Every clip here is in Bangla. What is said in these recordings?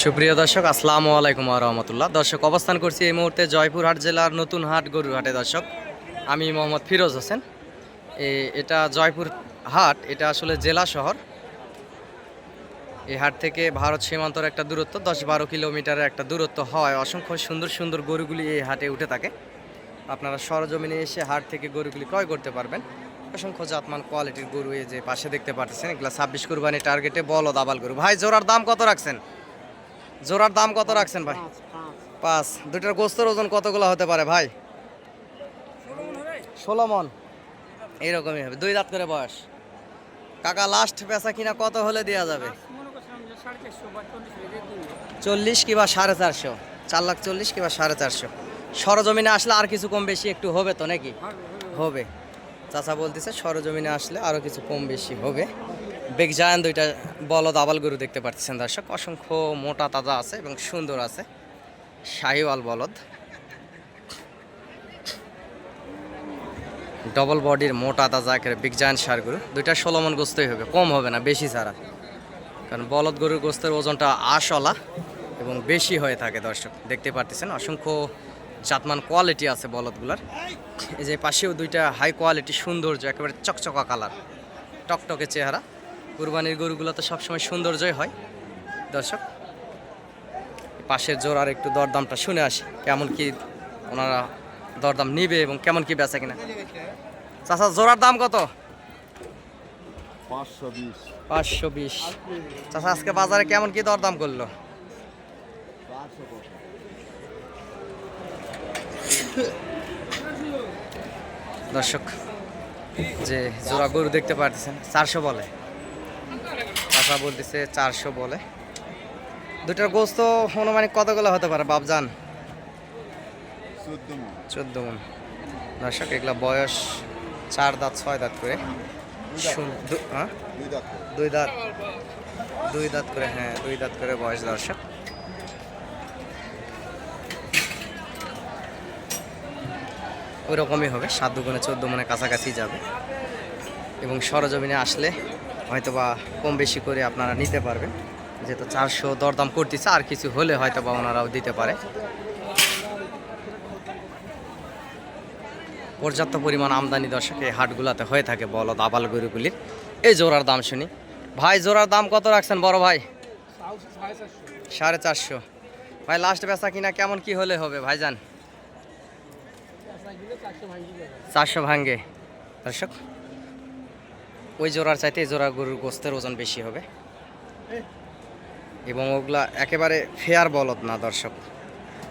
সুপ্রিয় দর্শক, আসসালামু আলাইকুম ওয়া রাহমাতুল্লাহ। দর্শক, অবস্থান করছি এই মুহূর্তে জয়পুরহাট জেলার নতুন হাট গরুর হাটে। দর্শক, আমি মোহাম্মদ ফিরোজ হোসেন। এটা জয়পুর হাট, এটা আসলে জেলা শহর। এই হাট থেকে ভারত সীমান্তর একটা দূরত্ব 10-12 কিলোমিটারের একটা দূরত্ব হওয়ায় অসংখ্য সুন্দর সুন্দর গরুগুলি এই হাটে উঠে থাকে। আপনারা সরজমিনে এসে হাট থেকে গরুগুলি ক্রয় করতে পারবেন। অসংখ্য জাতমান কোয়ালিটির গরু এই যে পাশে দেখতে পাচ্ছেন, এগুলা 26 কুরবানি টার্গেটে বলদ আবাল গরু। ভাই, জোড়ার দাম কত রাখছেন? জোড়ার দাম কত রাখছেন ভাই? 5। দুইটার গোস্তের ওজন কতগুলো হতে পারে ভাই? 16 মন এইরকমই হবে। 2 দাঁত করে বয়স। কাকা, লাস্ট বেচা কিনা কত হলে দেওয়া যাবে? 40 কিংবা 450। 4,40,000 কিংবা 450। সরজমিনে আসলে আর কিছু কম বেশি একটু হবে তো নাকি? হবে। চাচা বলতেছে সরজমিনে আসলে আরও কিছু কম বেশি হবে। বেগ জায়ান দুইটা বলদ আবাল গরু দেখতে পাচ্ছেন দর্শক। অসংখ্য মোটা তাজা আছে এবং সুন্দর আছে, শাহিওয়াল বলদ। ডবল বডির মোটা তাজা একেবারে বিগ জায়ান্ট সার গরু। দুইটা 16 মন গোস্তই হবে, কম হবে না, বেশি ছাড়া। কারণ বলদ গরুর গোস্তের ওজনটা আশলা এবং বেশি হয়ে থাকে দর্শক, দেখতে পাচ্ছেন। অসংখ্য জাতমান কোয়ালিটি আছে বলদগুলার। এই যে পাশেও দুইটা হাই কোয়ালিটি সৌন্দর্য, একেবারে চকচকা কালার, টকটকে চেহারা। কুরবানির গরুগুলো তো সবসময় সৌন্দর্যই হয় দর্শক। পাশের জোড়ার একটু দরদামটা শুনে আসি, কেমন কি ওনারা দরদাম নিবে এবং কেমন কি বেচা কিনা। চাচা, জোড়ার দাম কত? 520। চাচা, আজকে বাজারে কেমন কি দরদাম করলো? দর্শক, যে জোড়া গরু দেখতে পাচ্ছেন 400 বলে। চাচা বলতেছে 400 বলে। দুটার গোস্ত অনুমানিক কতগুলো হতে পারে বাবজান? 14 মন। দর্শক, এগুলা বয়স 4 দাঁত 6 দাঁত করে। 2 দাঁত করে, হ্যাঁ 2 দাঁত করে বয়স দর্শক। ওই রকমই হবে, 7 দুগুণে 14 মনের কাছাকাছি যাবে। এবং সরজমিনে আসলে হয়তোবা কম বেশি করে আপনারা নিতে পারবেন, যেহেতু 400 দরদাম করতেছে, আর কিছু হলে হয়তোবা ওনারাও দিতে পারে। পর্যাপ্ত পরিমাণ আমদানি দর্শক এই হাটগুলাতে হয়ে থাকে বলদ আবাল গরুগুলির। এই জোড়ার দাম শুনি ভাই, জোড়ার দাম কত রাখছেন বড় ভাই? 450। ভাই, লাস্ট বেচা কিনা কেমন কি হলে হবে ভাইজান? 400 ভাঙ্গে দর্শক। ওই জোড়ার চাইতে এই জোড়া গরুর গোস্তের ওজন বেশি হবে এবং ওগুলা একেবারে ফেয়ার বলদ না দর্শক।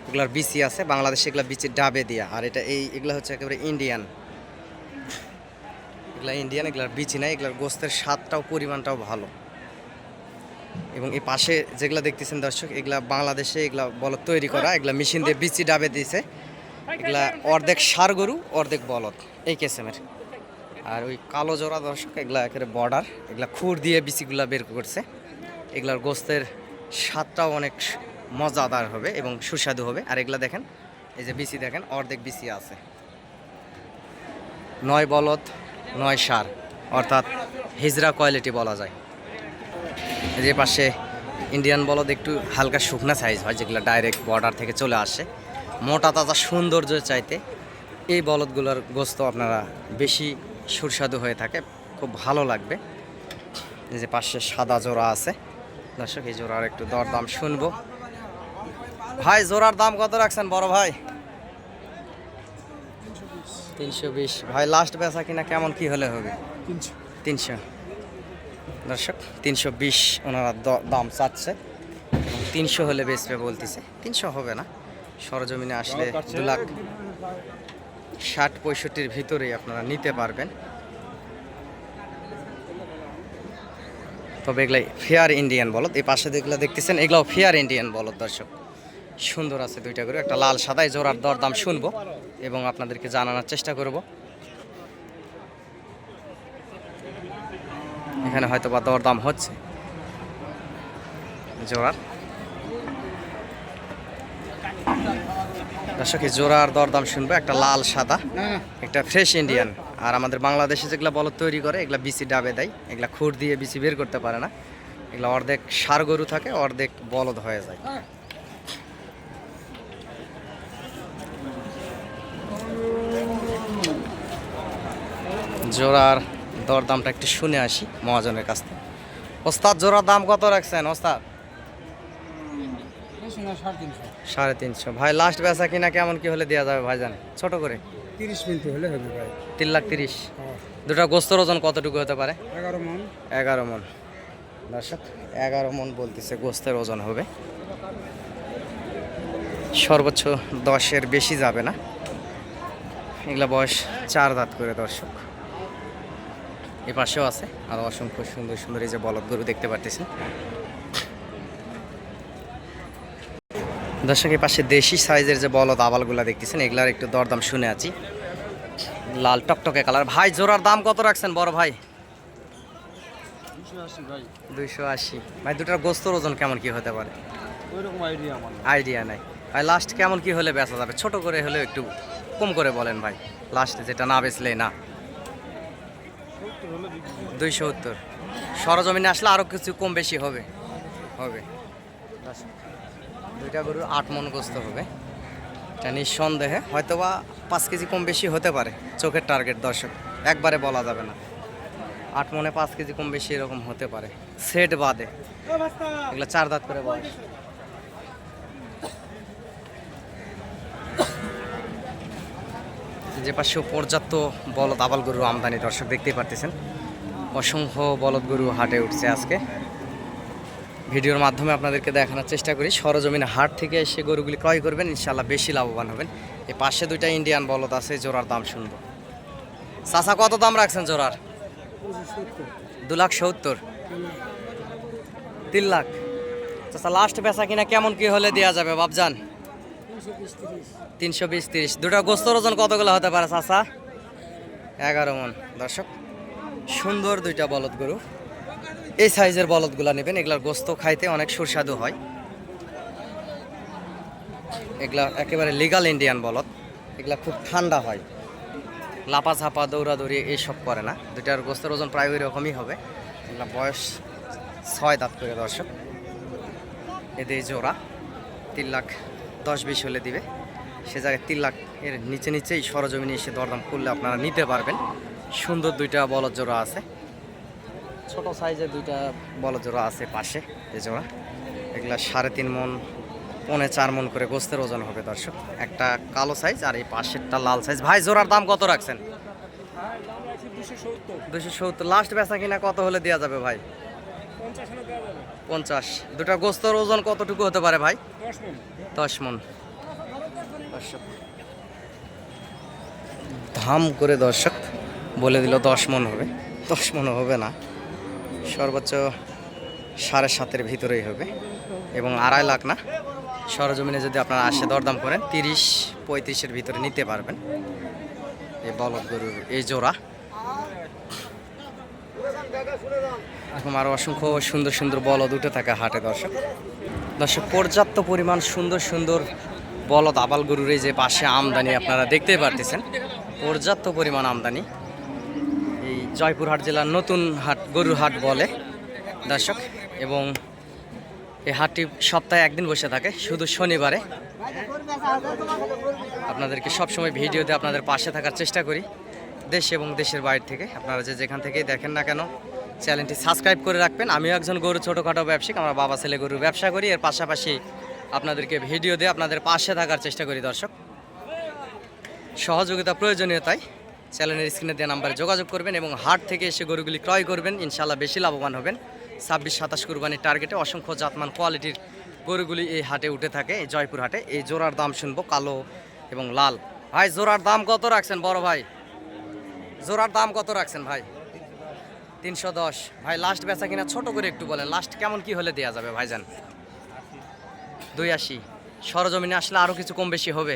এগুলার বিচি আছে, বাংলাদেশে এগুলা বিচির ডাবে দিয়া। আর এগুলা হচ্ছে একেবারে ইন্ডিয়ান। এগুলা ইন্ডিয়ান, এগুলার বিচি নাই। এগুলার গোস্তের স্বাদটাও পরিমাণটাও ভালো। এবং এই পাশে যেগুলা দেখতেছেন দর্শক, এগুলা বাংলাদেশে এগুলা বলদ তৈরি করা। এগুলা মেশিন দিয়ে বিচি ডাবে দিয়েছে। এগুলা অর্ধেক ষাঁড় গরু, অর্ধেক বলদ এই কেসেমের। আর ওই কালো জোড়া দর্শক, এগুলা একেবারে বর্ডার। এগুলা খুর দিয়ে বিচিগুলা বের করছে। এগুলার গোস্তের স্বাদটাও অনেক মজাদার হবে এবং সুস্বাদু হবে। আর এগুলা দেখেন, এই যে বিচি দেখেন, অর্ধেক বিচি আছে। 9 বলদ 9 ষাঁড়, অর্থাৎ হিজরা কোয়ালিটি বলা যায়। যে পাশে ইন্ডিয়ান বলদ একটু হালকা শুকনা সাইজ হয়, যেগুলো ডাইরেক্ট বর্ডার থেকে চলে আসে। মোটা তাজা সৌন্দর্যের চাইতে এই বলদগুলোর গোস্ত আপনারা বেশি সুস্বাদু হয়ে থাকে, খুব ভালো লাগবে। এই যে পাশে সাদা জোড়া আছে দর্শক, এই জোড়ার একটু দরদাম শুনবো। ভাই, জোড়ার দাম কত রাখছেন বড় ভাই? 320। ভাই, লাস্ট বেচা কিনা কেমন কি হলে হবে? 300 দর্শক। 320 ওনারা দাম চাচ্ছে এবং 300 হলে বেচবে বলতেছে। 300 হবে না, সরজমিনে আসলে 2,60,65-র ভিতরেই আপনারা নিতে পারবেন। তবে এগুলাই ফেয়ার ইন্ডিয়ান বলদ। এই পাশে যেগুলো দেখতেছেন, এগুলাও ফেয়ার ইন্ডিয়ান বলদ দর্শক। সুন্দর আছে দুইটা করে, একটা লাল সাদাই। জোড়ার দরদাম শুনবো এবং আপনাদেরকে জানানোর চেষ্টা করব। এখানে হয়তো বা দরদাম হচ্ছে জোড়ার। দর্শক, এই জোড়ার দরদাম শুনবো। একটা লাল সাদা, একটা ফ্রেশ ইন্ডিয়ান। আর আমাদের বাংলাদেশে যেগুলো বলদ তৈরি করে, এগুলা বিচি ডাবে দেয়। এগুলা খুর দিয়ে বিচি বের করতে পারে না। এগুলো অর্ধেক ষাঁড় গরু থাকে, অর্ধেক বলদ হয়ে যায়। জোড়ার দরদামটা একটু শুনে আসি মহাজনের কাছ থেকে। ওস্তাদ, জোড়ার দাম কত রাখছেন ওস্তাদ? 350। ভাই লাস্ট বেচা কিনা কেমন কি হলে দেওয়া যাবে ভাইজান, ছোট করে? 30 মিনিট হলে হবে ভাই। 3,30,000। দুটা গোস্তর ওজন কতটুকু হতে পারে? 11 মণ। 11 মণ। দর্শক 11 মণ বলতেছে গোস্তের ওজন হবে, সর্বোচ্চ 10-এর বেশি যাবে না। এগুলা বয়স 4 দাঁত করে দর্শক। এ পাশেও আছে আর অসংখ্য সুন্দর সুন্দর এই যে বলদ গরু দেখতে পারতেছেন দর্শক। এই পাশে দেশি সাইজের যে বলদ আবালগুলা দেখতেছেন, এগুলার একটু দরদাম শুনে আছি। লাল টকটকে কালার। ভাই জোড়ার দাম কত রাখছেন বড় ভাই? 280। ভাই দুটার গোস্তর ওজন কেমন কি হতে পারে? আইডিয়া নাই ভাই। লাস্ট কেমন কি হলে বেচা যাবে? ছোট করে হলেও একটু কম করে বলেন ভাই, লাস্ট যেটা না বেচলে না। 270। সরজমিনে আসলে আরো কিছু কম বেশি হবে। দুইটা গরু 8 মণ গোস্ত হবে, এটা নিঃসন্দেহে। হয়তোবা 5 কেজি কম বেশি হতে পারে, চোখের টার্গেট দর্শক, একবারে বলা যাবে না। 8 মণে 5 কেজি কম বেশি এরকম হতে পারে, সেট বাদে। এগুলো 4 দাঁত করে বয়স। যে পাশে পর্যাপ্ত বলদ আবাল গরু আমদানি দর্শক দেখতেই পারতেছেন। অসংখ্য বলদ গরু হাটে উঠছে আজকে। ভিডিওর মাধ্যমে আপনাদেরকে দেখানোর চেষ্টা করি। সরজমিনে হাট থেকে এসে গরুগুলি ক্রয় করবেন, ইনশাল্লাহ বেশি লাভবান হবেন। এই পাশে দুইটা ইন্ডিয়ান বলদ আছে, জোড়ার দাম শুনবো। চাচা কত দাম রাখছেন জোড়ার? 2,70,000। 3 লাখ। চাচা লাস্ট বেচা কিনা কেমন কি হলে দেওয়া যাবে বাবজান? 320-30। দুটা গোস্তর ওজন কতগুলো হতে পারে চাচা? 11 মণ। দর্শক সুন্দর দুইটা বলদ গরু, এই সাইজের বলদগুলা নেবেন। এগুলার গোস্ত খাইতে অনেক সুস্বাদু হয়। এগুলা একেবারে লিগাল ইন্ডিয়ান বলদ। এগুলা খুব ঠান্ডা হয়, লাপা ঝাপা দৌড়াদৌড়ি এইসব করে না। দুইটার গোস্তের ওজন প্রায় ওই রকমই হবে। এগুলা বয়স 6 দাঁত করে দর্শক। এদের জোড়া 3,10,20 হলে দিবে। সে জায়গায় 3 লাখ এর নিচেই সরজমিনে এসে দরদাম করলে আপনারা নিতে পারবেন। সুন্দর দুইটা বলদ জোড়া আছে, ছোট সাইজের দুইটা বলদ জোড়া আছে পাশে এই জোড়া। এগুলা 3.5 মণ, 4.25 মণ করে গোস্তের ওজন হবে দর্শক। একটা কালো সাইজ আর এই পাশেরটা লাল সাইজ। ভাই জোড়ার দাম কত রাখছেন? 270। লাস্ট বেচা কিনা কত হলে দেওয়া যাবে ভাই? 50। দুটা গোস্তের ওজন কতটুকু হতে পারে ভাই? 10 মণ। ধাম করে দর্শক বলে দিল 10 মণ হবে। 10 মণ হবে না, সর্বোচ্চ 7.5-এর ভিতরেই হবে এবং 2.5 লাখ না। সরজমিনে যদি আপনারা আসে দরদাম করেন 30-35-এর ভিতরে নিতে পারবেন এই বলদ গরুর এই জোড়া। এখন আরও অসংখ্য সুন্দর সুন্দর বলদ উঠে থাকে হাটে দর্শক। পর্যাপ্ত পরিমাণ সুন্দর সুন্দর বলদ আবাল গরুর এই যে পাশে আমদানি আপনারা দেখতেই পারতেছেন, পর্যাপ্ত পরিমাণ আমদানি। এই জয়পুরহাট জেলার নতুন হাট, গরুর হাট বলে দর্শক। এবং এই হাটটি সপ্তাহে একদিন বসে থাকে, শুধু শনিবারে। আপনাদেরকে সবসময় ভিডিওতে আপনাদের পাশে থাকার চেষ্টা করি, দেশ এবং দেশের বাইরে থেকে। আপনারা যে যেখান থেকেই দেখেন না কেন চ্যানেলটি সাবস্ক্রাইব করে রাখবেন। আমিও একজন গরু ছোটোখাটো ব্যবসায়িক, আমরা বাবা ছেলে গরুর ব্যবসা করি। এর পাশাপাশি আপনাদেরকে ভিডিও দিয়ে আপনাদের পাশে থাকার চেষ্টা করি দর্শক। সহযোগিতা প্রয়োজনীয়, তাই চ্যানেলের স্ক্রিনে দেওয়া নাম্বারে যোগাযোগ করবেন এবং হাট থেকে এসে গরুগুলি ক্রয় করবেন, ইনশাল্লাহ বেশি লাভবান হবেন। 26-27 কুরবানির টার্গেটে অসংখ্য জাতমান কোয়ালিটির গরুগুলি এই হাটে উঠে থাকে, এই জয়পুর হাটে। এই জোড়ার দাম শুনবো, কালো এবং লাল। ভাই জোড়ার দাম কত রাখছেন বড় ভাই? জোড়ার দাম কত রাখছেন ভাই? 310। ভাই লাস্ট বেচা কিনা ছোট করে একটু বলেন, লাস্ট কেমন কি হলে দেওয়া যাবে ভাইজান? 280। সরজমিনে আসলে আরও কিছু কম বেশি হবে।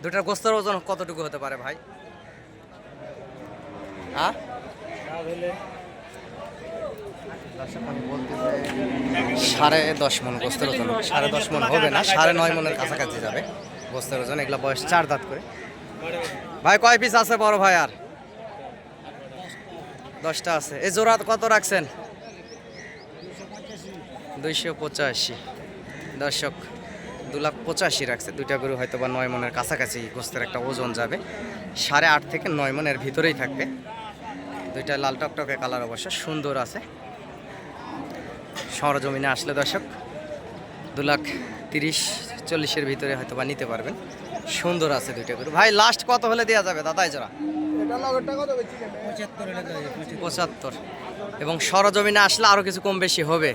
দুটার গোস্তের ওজন কতটুকু হতে পারে ভাই? হ্যাঁ 10.5 মণ গোস্তের ওজন। 10.5 মণ হবে না, 9.5 মণের কাছাকাছি যাবে গোস্তের ওজন। এগুলা বয়স 4 দাঁত করে। ভাই কয় পিস আছে বড় ভাই? আর 10টা আছে। এই জোড়া কত রাখছেন? 285 দর্শক 2,85,000 রাখছে। দুইটা গরু হয়তো বা 9 মনের কাছাকাছি গোস্তের একটা ওজন যাবে, 8.5 থেকে 9 মনের ভিতরেই থাকবে। দুইটা লাল টকটকে কালার অবশ্য সুন্দর আছে। সরজমিনে আসলে দর্শক 2,30,40,000 ভিতরে হয়তো বা নিতে পারবেন। সুন্দর আছে দুইটা গরু। ভাই লাস্ট কত হলে দেওয়া যাবে দাদাই জোড়া? 75। এবং সরজমিনে আসলে আরো কিছু কম বেশি হবে,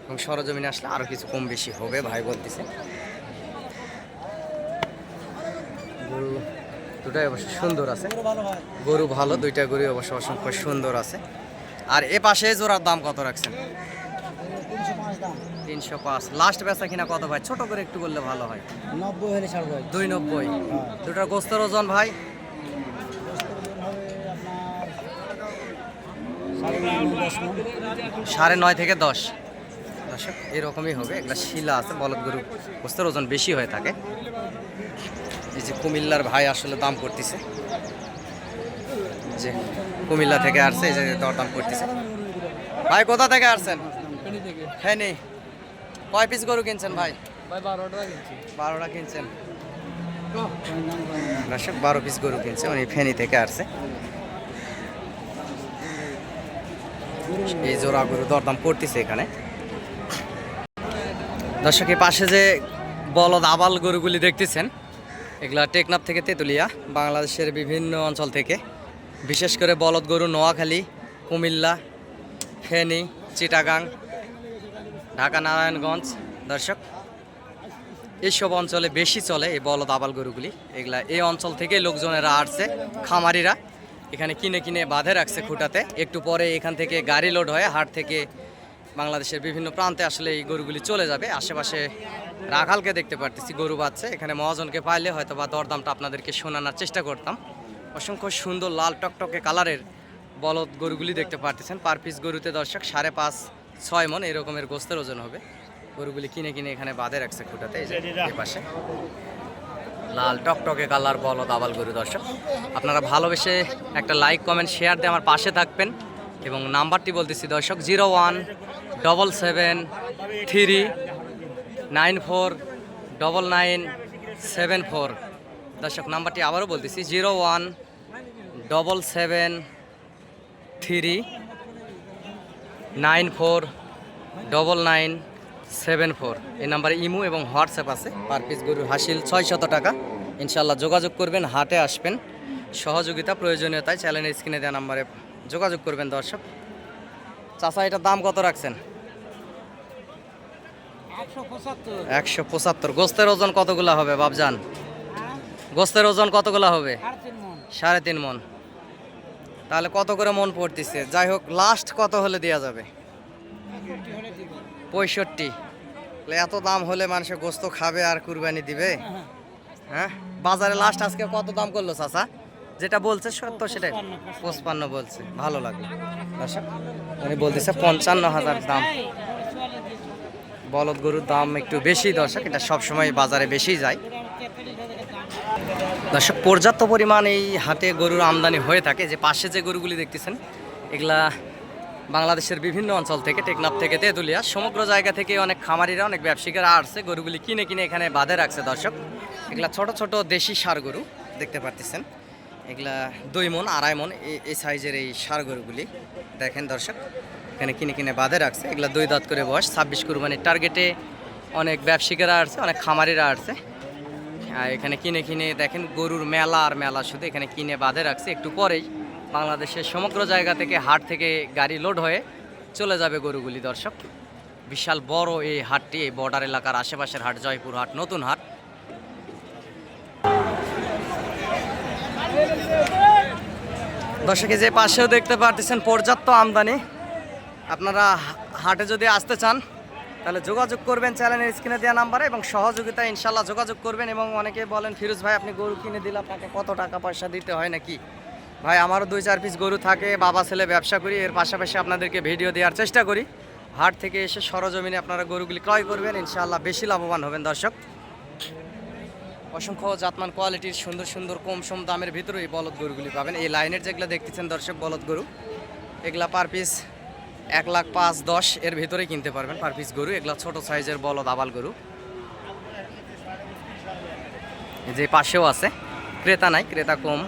এবং সরজমিনে আসলে আরো কিছু কম বেশি হবে ভাই বলতেছে। গরু দুটাই অবশ্য সুন্দর আছে, গরু ভালো, দুইটা গরু অবশ্য অসংখ্য সুন্দর আছে। আর এ পাশে জোড়ার দাম কত রাখছেন? 305। লাস্ট বেচা কিনা কত ভাই? ছোট করে একটু বললে ভালো হয়। 90 হলে ছাড় ভাই। 290। দুটার গোস্তের ওজন ভাই? 9.5 থেকে 10। দর্শক এরকমই হবে, এগুলা শিলা আছে, বলদ গরু গোস্তের ওজন বেশি হয়ে থাকে। এই যে কুমিল্লার ভাই আসলে দাম করতেছে, যে কুমিল্লা থেকে আসছে, এই যে দরদাম করতেছে। ভাই কোথা থেকে আসছেন? হ্যাঁ নেই। কয় পিস গরু কিনছেন ভাই? 12টা কিনছেন। দর্শক 12 পিস গরু কিনছে, উনি ফেনী থেকে আসছে। এই জোড়া গরু দরদাম করতেছে এখানে। দর্শক এই পাশে যে বলদ আবাল গরুগুলি দেখতেছেন, এগুলা টেকনাফ থেকে তেতুলিয়া, বাংলাদেশের বিভিন্ন অঞ্চল থেকে, বিশেষ করে বলদ গরু নোয়াখালী, কুমিল্লা, ফেনী, চিটাগাং, ঢাকা, নারায়ণগঞ্জ। দর্শক এইসব অঞ্চলে বেশি চলে এই বলদ আবাল গরুগুলি। এগুলা এই অঞ্চল থেকে লোকজনেরা আসছে, খামারিরা এখানে কিনে কিনে বাঁধে রাখছে খুঁটাতে। একটু পরে এখান থেকে গাড়ি লোড হয়ে হাট থেকে বাংলাদেশের বিভিন্ন প্রান্তে আসলে এই গরুগুলি চলে যাবে। আশেপাশে রাখালকে দেখতে পারতেছি গরু বাচ্ছে, এখানে মহাজনকে পাইলে হয়তো বা দরদামটা আপনাদেরকে শোনানোর চেষ্টা করতাম। অসংখ্য সুন্দর লাল টকটকে কালারের বলদ গরুগুলি দেখতে পারতেছেন। পার পিস গরুতে দর্শক 5.5-6 মন এরকমের গোস্তের ওজন হবে। গরুগুলি কিনে কিনে এখানে বাঁধে রাখছে খুঁটাতে। এই যে এই পাশে লাল টকটকে কালার বলদ আবাল গরু। দর্শক আপনারা ভালোবেসে একটা লাইক কমেন্ট শেয়ার দিয়ে আমার পাশে থাকবেন। এবং নাম্বারটি বলতেছি দর্শক 0177394997 দর্শক নাম্বারটি আবারও বলতেছি 0177394997 এই নাম্বারে ইমো এবং হোয়াটসঅ্যাপ আছে। পার পিস গরুর হাসিল 600 টাকা। ইনশাল্লাহ যোগাযোগ করবেন, হাটে আসবেন, সহযোগিতা প্রয়োজনীয়তায় চ্যানেলের স্ক্রিনে দেওয়া নাম্বারে যোগাযোগ করবেন। দর্শক চাচা এটার দাম কত রাখছেন? 175। গোস্তের ওজন কতগুলা হবে বাবজান? গোস্তের ওজন কতগুলা হবে? 3.5 মন। তাহলে কত করে মন পড়তেছে? যাই হোক লাস্ট কত হলে দেওয়া যাবে? 65। এত দাম হলে মানুষের গোস্ত খাবে আর কুরবানি দিবে? হ্যাঁ বাজারে লাস্ট আজকে কত দাম করলো চাচা? যেটা বলছে সত্য সেটাই 55 বলছে। ভালো লাগলো দর্শক, উনি বলতেছে 55,000 দাম। বলদ গরুর দাম একটু বেশি দর্শক, এটা সবসময় বাজারে বেশি যায়। দর্শক পর্যাপ্ত পরিমাণ এই হাটে গরুর আমদানি হয়ে থাকে। যে পাশে যে গরুগুলি দেখতেছেন এগুলা বাংলাদেশের বিভিন্ন অঞ্চল থেকে, টেকনাফ থেকে তেতুলিয়া, সমগ্র জায়গা থেকে অনেক খামারিরা, অনেক ব্যবসায়ীরা আসছে, গরুগুলি কিনে কিনে এখানে বাঁধে রাখছে। দর্শক এগুলা ছোট ছোট দেশি ষাঁড় গরু দেখতে পারতেছেন, এগুলা 2 মন 2.5 মন এই সাইজের এই ষাঁড় গরুগুলি দেখেন দর্শক, এখানে কিনে কিনে বাঁধে রাখছে। এগুলা 2 দাঁত করে বয়স, 26 কুরবানির টার্গেটে অনেক ব্যবসায়ীরা আসছে, অনেক খামারিরা আসছে। আর এখানে কিনে কিনে দেখেন গরুর মেলা আর মেলা, শুধু এখানে কিনে বাঁধে রাখছে। একটু পরেই বাংলাদেশের সমগ্র জায়গা থেকে হাট থেকে গাড়ি লোড হয়ে চলে যাবে গরুগুলি। দর্শক বিশাল বড় এই হাটটি, এই বর্ডার এলাকার আশেপাশের হাট, জয়পুর হাট, নতুন হাট। দর্শক যে পাশেও দেখতে পারতেছেন পর্যাপ্ত আমদানি। আপনারা হাটে যদি আসতে চান তাহলে যোগাযোগ করবেন চ্যানেলের স্ক্রিনে দেওয়া নাম্বারে, এবং সহযোগিতা ইনশাল্লাহ যোগাযোগ করবেন। এবং অনেকে বলেন ফিরোজ ভাই আপনি গরু কিনে দিলে আপনাকে কত টাকা পয়সা দিতে হয় নাকি? ভাই আমারও 2-4 পিস গরু থাকে, বাবা ছেলে ব্যবসা করি, এর পাশাপাশি আপনাদেরকে ভিডিও দেওয়ার চেষ্টা করি। হাট থেকে এসে সরজমিনে আপনারা গরুগুলি ক্রয় করবেন, ইনশাআল্লাহ বেশি লাভবান হবেন। দর্শক অসংখ্য জাতমান কোয়ালিটির সুন্দর সুন্দর কম সম দামের ভিতরে এই বলদ গরুগুলি পাবেন। এই লাইনের যেগুলো দেখতেছেন দর্শক বলদ গরু, এগুলা পার পিস 1,05,10 এর ভিতরে কিনতে পারবেন পার পিস গরু। এগুলা ছোট সাইজের বলদ আবাল গরু। এই যে পাশেও আছে, ক্রেতা নাই, ক্রেতা কম।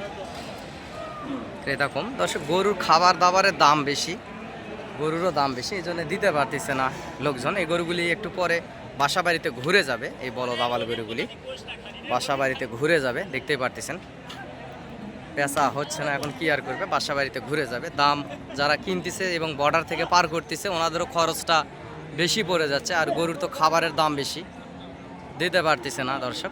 দর্শক গরুর খাবার দাবারের দাম বেশি, গরুরও দাম বেশি, এই জন্য দিতে পারতেছে না লোকজন। এই গরুগুলি একটু পরে বাসা বাড়িতে ঘুরে যাবে, এই বলদ আবাল গরুগুলি বাসা বাড়িতে ঘুরে যাবে, দেখতেই পারতেছেন। পেঁচা হচ্ছে না, এখন কি আর করবে, বাসা বাড়িতে ঘুরে যাবে। দাম যারা কিনতেছে এবং বর্ডার থেকে পার করতেছে ওনাদেরও খরচটা বেশি পড়ে যাচ্ছে, আর গরুর তো খাবারের দাম বেশি, দিতে পারতেছে না দর্শক।